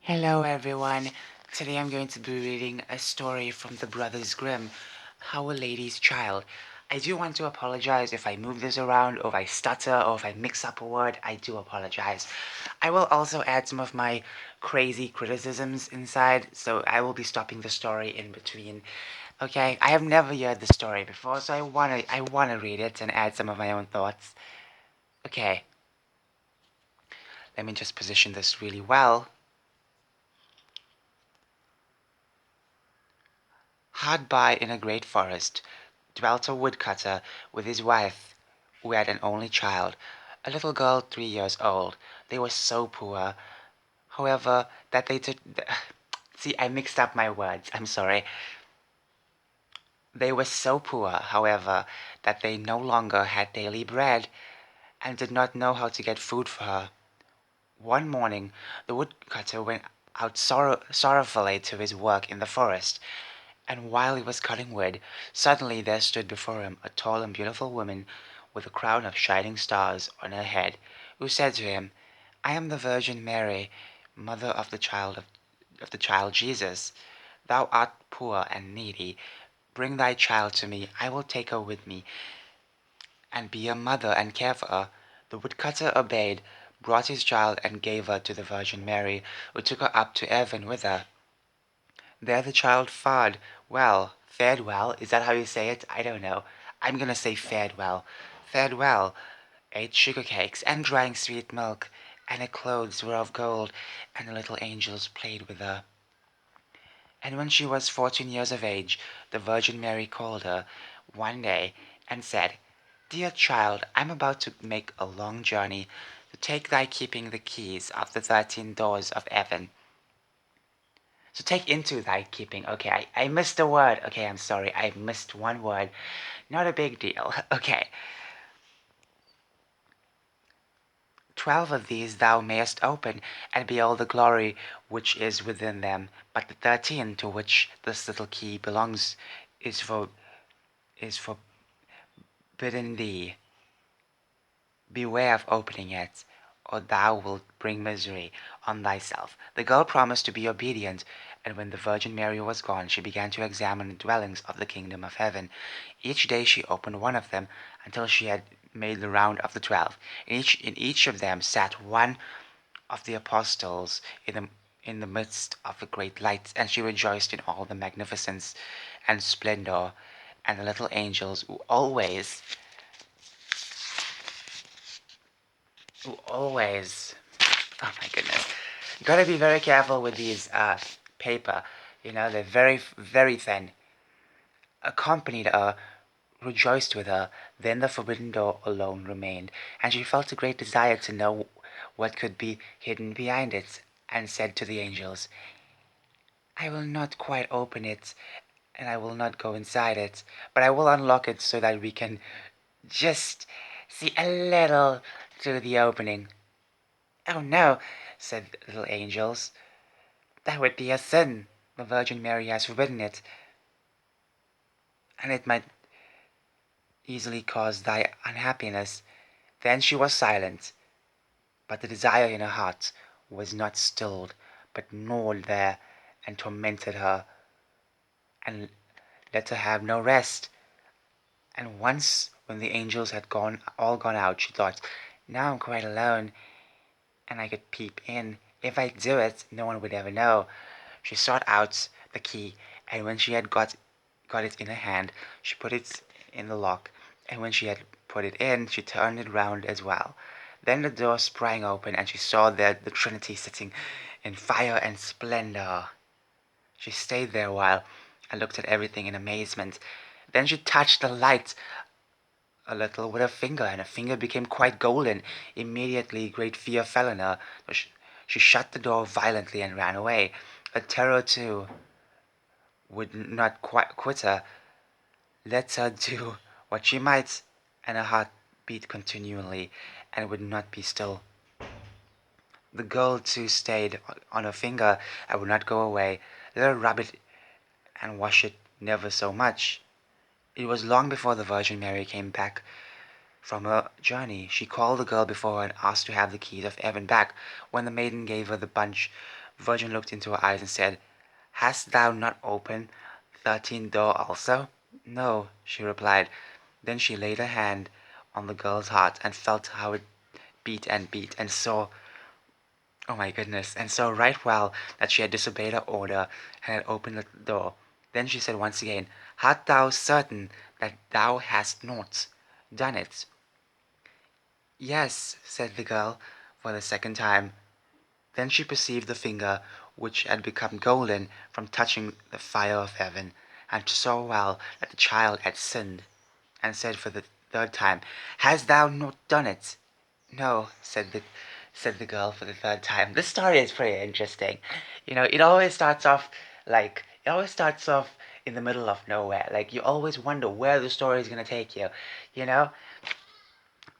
Hello everyone. Today I'm going to be reading a story from the Brothers Grimm, How a Lady's Child. I do want to apologize if I move this around, or if I stutter, or if I mix up a word. I do apologize. I will also add some of my crazy criticisms inside, so I will be stopping the story in between. Okay, I have never heard the story before, so I wanna read it and add some of my own thoughts. Okay, let me just position this really well. Hard by in a great forest dwelt a woodcutter with his wife, who had an only child, a little girl 3 years old. They were so poor, however, that they did. See, I mixed up my words. I'm sorry. They were so poor, however, that they no longer had daily bread, and did not know how to get food for her. One morning the woodcutter went out sorrowfully to his work in the forest, and while he was cutting wood, suddenly there stood before him a tall and beautiful woman with a crown of shining stars on her head, who said to him, "I am the Virgin Mary, mother of the child Jesus. Thou art poor and needy. Bring thy child to me. I will take her with me, and be her mother and care for her." The woodcutter obeyed, brought his child, and gave her to the Virgin Mary, who took her up to heaven with her. There the child fared well, is that how you say it? I don't know. I'm gonna say fared well, ate sugar cakes and drank sweet milk, and her clothes were of gold, and the little angels played with her. And when she was 14 years of age, the Virgin Mary called her one day and said, "Dear child, I'm about to make a long journey, to take thy keeping the keys of the 13 doors of heaven. So take into thy keeping." Okay, I missed a word. Okay, I'm sorry. I missed one word. Not a big deal. Okay. 12 of these thou mayest open, and behold the glory which is within them. But the 13 to which this little key belongs is forbidden thee. Beware of opening it, or thou wilt bring misery on thyself." The girl promised to be obedient, and when the Virgin Mary was gone, she began to examine the dwellings of the kingdom of heaven. Each day she opened one of them, until she had made the round of the 12. In each of them sat one of the apostles in the midst of a great light, and she rejoiced in all the magnificence and splendor, and the little angels who always, oh my goodness, you gotta be very careful with these paper. They're very, very thin. Accompanied her, rejoiced with her. Then the forbidden door alone remained, and she felt a great desire to know what could be hidden behind it, and said to the angels, "I will not quite open it, and I will not go inside it, but I will unlock it so that we can just see a little through the opening." "Oh no," said the little angels, "that would be a sin. The Virgin Mary has forbidden it, and it might easily cause thy unhappiness." Then she was silent, but the desire in her heart was not stilled, but gnawed there, and tormented her, and let her have no rest. And once, when the angels had all gone out, she thought, "Now I'm quite alone, and I could peep in. If I do it, no one would ever know." She sought out the key, and when she had got it in her hand, she put it in the lock, and when she had put it in, she turned it round as well. Then the door sprang open, and she saw there the Trinity sitting in fire and splendor. She stayed there a while, and looked at everything in amazement. Then she touched the light a little with her finger, and her finger became quite golden. Immediately great fear fell on her. She shut the door violently and ran away. A terror, too, would not quite quit her. Let her do what she might, and her heart beat continually, and would not be still. The girl, too, stayed on her finger, and would not go away. Let her rub it and wash it never so much. It was long before the Virgin Mary came back from her journey. She called the girl before her and asked to have the keys of heaven back. When the maiden gave her the bunch The Virgin looked into her eyes and said, Hast thou not opened 13 door also? No, she replied. Then she laid her hand on the girl's heart and felt how it beat and beat, and saw, oh my goodness, and saw right well that she had disobeyed her order and had opened the door. Then she said once again, Art thou certain that thou hast not done it? Yes, said the girl, for the second time. Then she perceived the finger, which had become golden from touching the fire of heaven, and saw well that the child had sinned, and said for the third time, Hast thou not done it? No, said the girl for the third time. This story is pretty interesting. It always starts off in the middle of nowhere. Like you always wonder where the story is gonna take you. You know.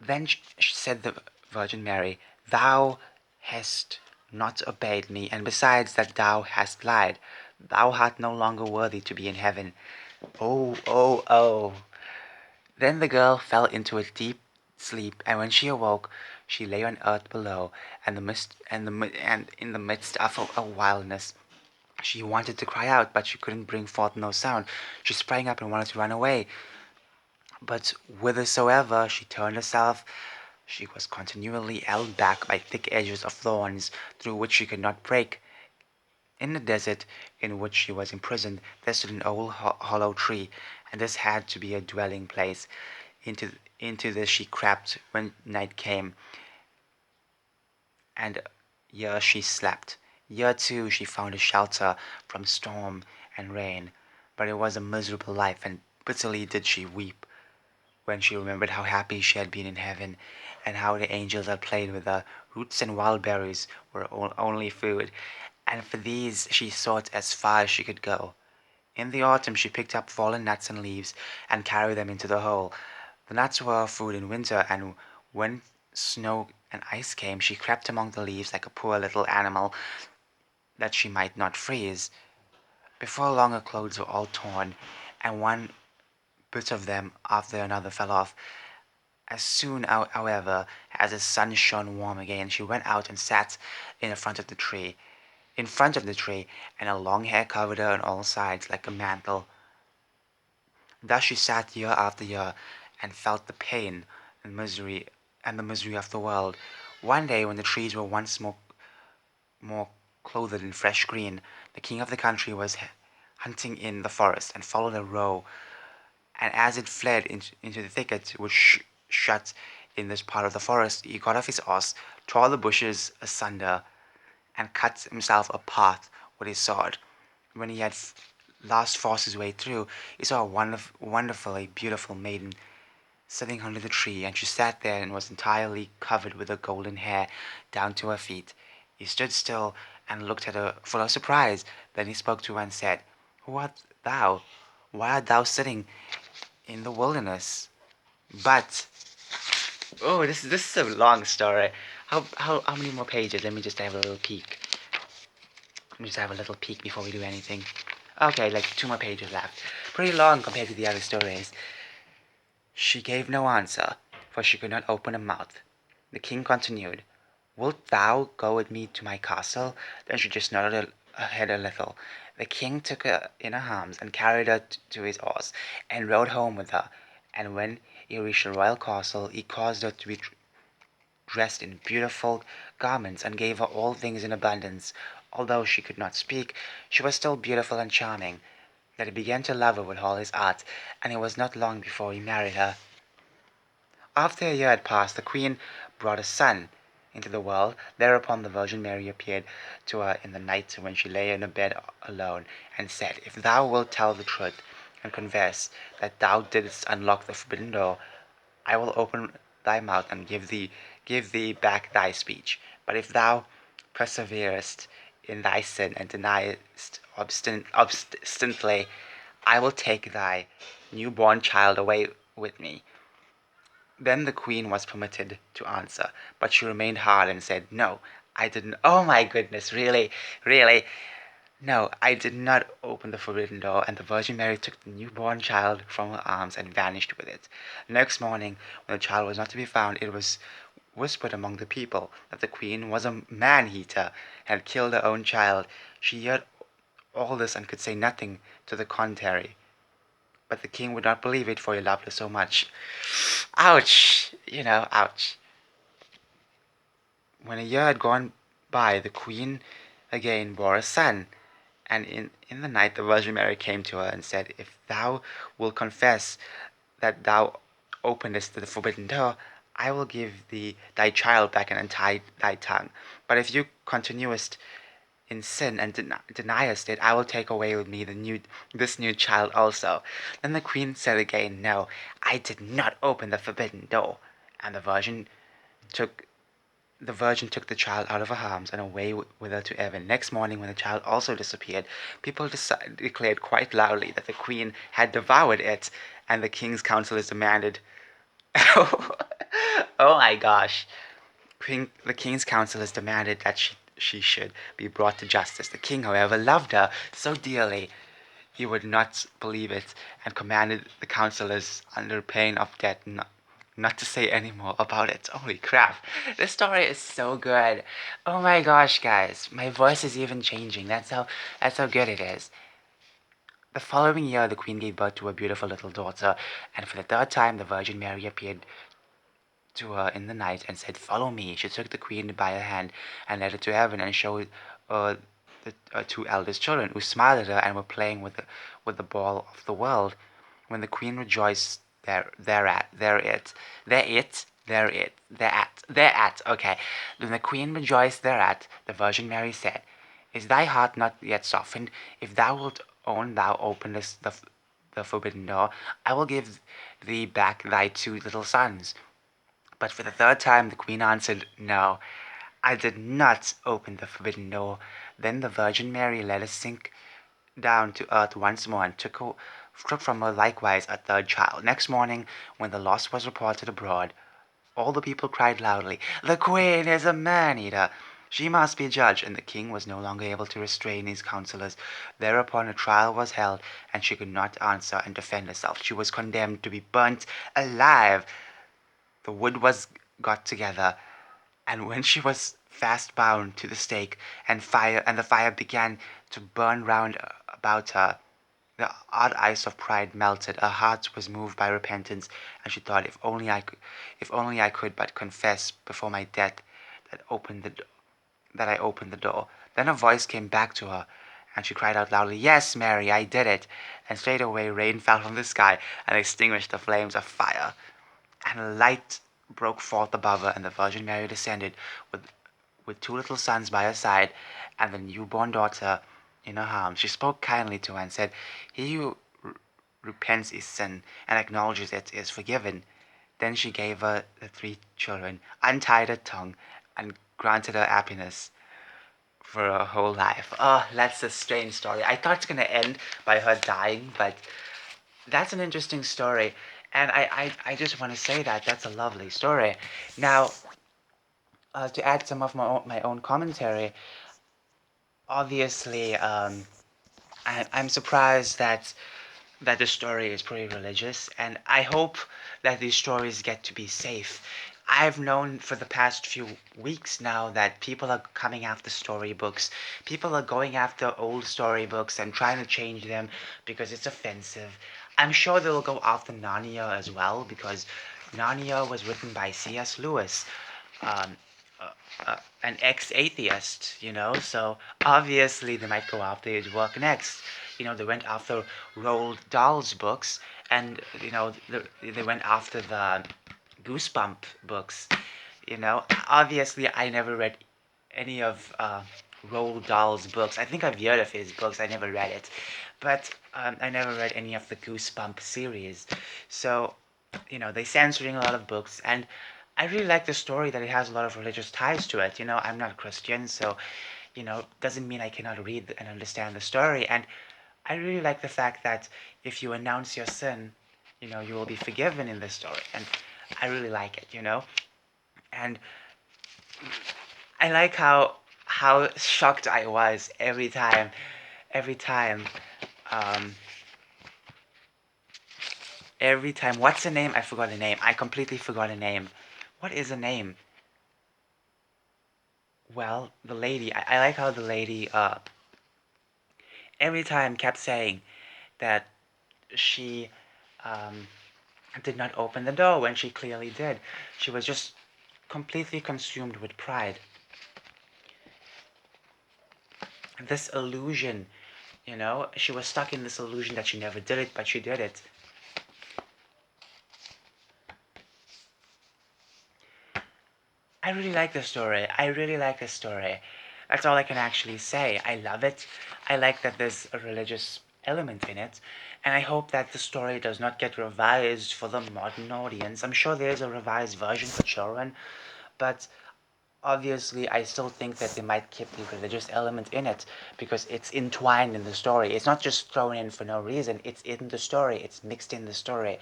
Then said the Virgin Mary, Thou hast not obeyed me, and besides that thou hast lied, thou art no longer worthy to be in heaven. Oh, oh, oh. Then the girl fell into a deep sleep, and when she awoke, she lay on earth below, and in the midst of a wildness. She wanted to cry out, but she couldn't bring forth no sound. She sprang up and wanted to run away, but whithersoever she turned herself, she was continually held back by thick edges of thorns, through which she could not break. In the desert in which she was imprisoned there stood an old hollow tree, and this had to be a dwelling place. Into this she crept when night came, and here she slept. Here too she found a shelter from storm and rain, but it was a miserable life, and bitterly did she weep when she remembered how happy she had been in heaven, and how the angels had played with her. Roots and wild berries were only food, and for these she sought as far as she could go. In the autumn she picked up fallen nuts and leaves, and carried them into the hole. The nuts were her food in winter, and when snow and ice came, she crept among the leaves like a poor little animal, that she might not freeze. Before long her clothes were all torn, and one bit of them after another fell off. As soon, however, as the sun shone warm again, she went out and sat in front of the tree, and her long hair covered her on all sides like a mantle. Thus she sat year after year, and felt the pain and the misery of the world. One day, when the trees were once more clothed in fresh green, the king of the country was hunting in the forest, and followed a roe, and as it fled into the thicket which shut in this part of the forest, he got off his horse, tore the bushes asunder, and cut himself a path with his sword. When he had last forced his way through, he saw a wonderfully beautiful maiden sitting under the tree, and she sat there and was entirely covered with her golden hair down to her feet. He stood still and looked at her full of surprise. Then he spoke to her and said, Who art thou? Why art thou sitting in the wilderness? But oh, this is a long story. How many more pages? Let me just have a little peek. Let me just have a little peek before we do anything. Okay, like 2 more pages left. Pretty long compared to the other stories. She gave no answer, for she could not open her mouth. The king continued, Wilt thou go with me to my castle? Then she just nodded her head a little. The king took her in her arms and carried her to his horse, and rode home with her. And when he reached the royal castle, he caused her to be dressed in beautiful garments, and gave her all things in abundance. Although she could not speak, she was still beautiful and charming. That he began to love her with all his heart, and it was not long before he married her. After a year had passed, the queen brought a son into the world. Thereupon the Virgin Mary appeared to her in the night when she lay in a bed alone, and said, If thou wilt tell the truth, and confess that thou didst unlock the forbidden door, I will open thy mouth and give thee back thy speech. But if thou perseverest in thy sin and deniest obstinately, I will take thy newborn child away with me. Then the queen was permitted to answer, but she remained hard and said, No, I didn't. Oh my goodness, really? Really? No, I did not open the forbidden door, and the Virgin Mary took the newborn child from her arms and vanished with it. Next morning, when the child was not to be found, it was whispered among the people that the queen was a man-eater, had killed her own child. She heard all this and could say nothing to the contrary. But the king would not believe it, for he loved her so much. Ouch! Ouch. When a year had gone by, the queen again bore a son. And in the night the Virgin Mary came to her and said, "If thou wilt confess that thou openest the forbidden door, I will give thee thy child back and untie thy tongue. But if you continuest in sin and deniest it, I will take away with me this new child also." Then the queen said again, "No, I did not open the forbidden door." And took the Virgin took the child out of her arms and away with her to heaven. Next morning, when the child also disappeared, people declared quite loudly that the queen had devoured it, and the king's counselors demanded. Oh my gosh. The king's counselors demanded that she should be brought to justice. The king, however, loved her so dearly he would not believe it, and commanded the counselors, under pain of death, not to say any more about it. Holy crap. This story is so good. Oh my gosh, guys. My voice is even changing. That's how good it is. The following year, the queen gave birth to a beautiful little daughter, and for the third time, the Virgin Mary appeared to her in the night and said, "Follow me." She took the queen by her hand and led her to heaven and showed uh, the two eldest children, who smiled at her and were playing with the ball of the world. When the queen rejoiced thereat. Okay. When the queen rejoiced thereat, the Virgin Mary said, "Is thy heart not yet softened? If thou wilt own thou openest the forbidden door, I will give thee back thy two little sons." But for the third time the queen answered, "No, I did not open the forbidden door." Then the Virgin Mary let her sink down to earth once more, and took from her likewise a third child. Next morning, when the loss was reported abroad, all the people cried loudly, "The queen is a man-eater! She must be judged." And the king was no longer able to restrain his counselors. Thereupon a trial was held, and she could not answer and defend herself. She was condemned to be burnt alive. The wood was got together, and when she was fast bound to the stake, and the fire began to burn round about her, the hard ice of pride melted. Her heart was moved by repentance, and she thought, if only I could but confess before my death that that I opened the door. Then a voice came back to her, and she cried out loudly, "Yes, Mary, I did it." And straightway rain fell from the sky and extinguished the flames of fire, and a light broke forth above her, and the Virgin Mary descended with two little sons by her side, and the newborn daughter in her arms. She spoke kindly to her and said, "He who repents his sin and acknowledges it is forgiven." Then she gave her the three children, untied her tongue, and granted her happiness for her whole life. Oh, that's a strange story. I thought it's going to end by her dying, but that's an interesting story. And I just want to say that that's a lovely story. Now, to add some of my own commentary, obviously, I'm surprised that the story is pretty religious, and I hope that these stories get to be safe. I've known for the past few weeks now that people are coming after storybooks. People are going after old storybooks and trying to change them because it's offensive. I'm sure they'll go after Narnia as well, because Narnia was written by C.S. Lewis, um, an ex-atheist, so obviously they might go after his work next. They went after Roald Dahl's books, and they went after the Goosebump books. Obviously I never read any of Roald Dahl's books. I think I've heard of his books. I never read it, but I never read any of the Goosebump series. So, they're censoring a lot of books, and I really like the story that it has a lot of religious ties to it. I'm not a Christian, so doesn't mean I cannot read and understand the story. And I really like the fact that if you announce your sin, you will be forgiven in this story, and I really like it. And I like how shocked I was every time, um, every time. What's the name? I forgot the name. I completely forgot the name. What is the name? Well, the lady, I like how the lady every time kept saying that she um, did not open the door when she clearly did. She was just completely consumed with pride. This illusion, she was stuck in this illusion that she never did it, but she did it. I really like this story. I really like this story. That's all I can actually say. I love it. I like that there's a religious element in it. And I hope that the story does not get revised for the modern audience. I'm sure there's a revised version for children, but obviously I still think that they might keep the religious element in it because it's entwined in the story. It's not just thrown in for no reason. It's in the story. It's mixed in the story.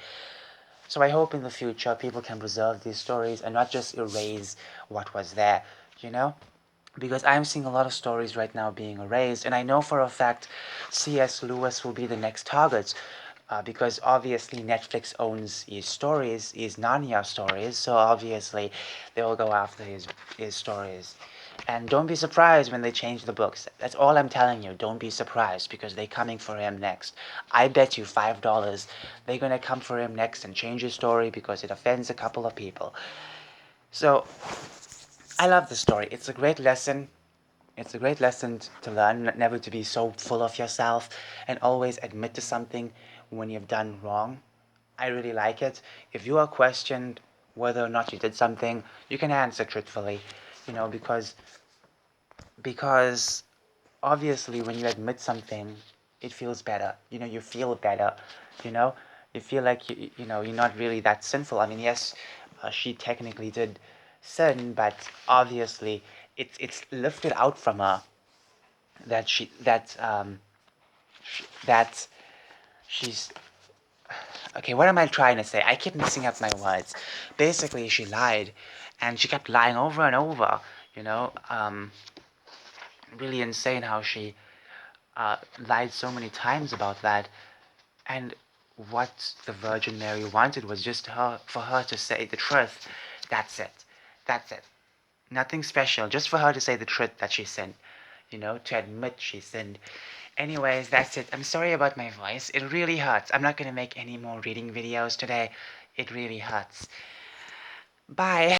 So I hope in the future people can preserve these stories and not just erase what was there, you know? Because I'm seeing a lot of stories right now being erased, and I know for a fact C.S. Lewis will be the next target. Because obviously Netflix owns his stories, his Narnia stories, so obviously they will go after his stories. And don't be surprised when they change the books. That's all I'm telling you. Don't be surprised because they're coming for him next. I bet you $5 they're gonna come for him next and change his story because it offends a couple of people. So I love the story. It's a great lesson. It's a great lesson to learn never to be so full of yourself and always admit to something when you've done wrong. I really like it. If you are questioned whether or not you did something, you can answer truthfully, because obviously when you admit something, it feels better. You feel better. You know, you feel like you're not really that sinful. I mean, yes, she technically did sin, but obviously it's lifted out from her that that she's okay. What am I trying to say? I keep mixing up my words. Basically, she lied, and she kept lying over and over. You know, really insane how she lied so many times about that. And what the Virgin Mary wanted was just for her to say the truth. That's it. That's it. Nothing special. Just for her to say the truth that she sinned. To admit she sinned. Anyways, that's it. I'm sorry about my voice. It really hurts. I'm not going to make any more reading videos today. It really hurts. Bye.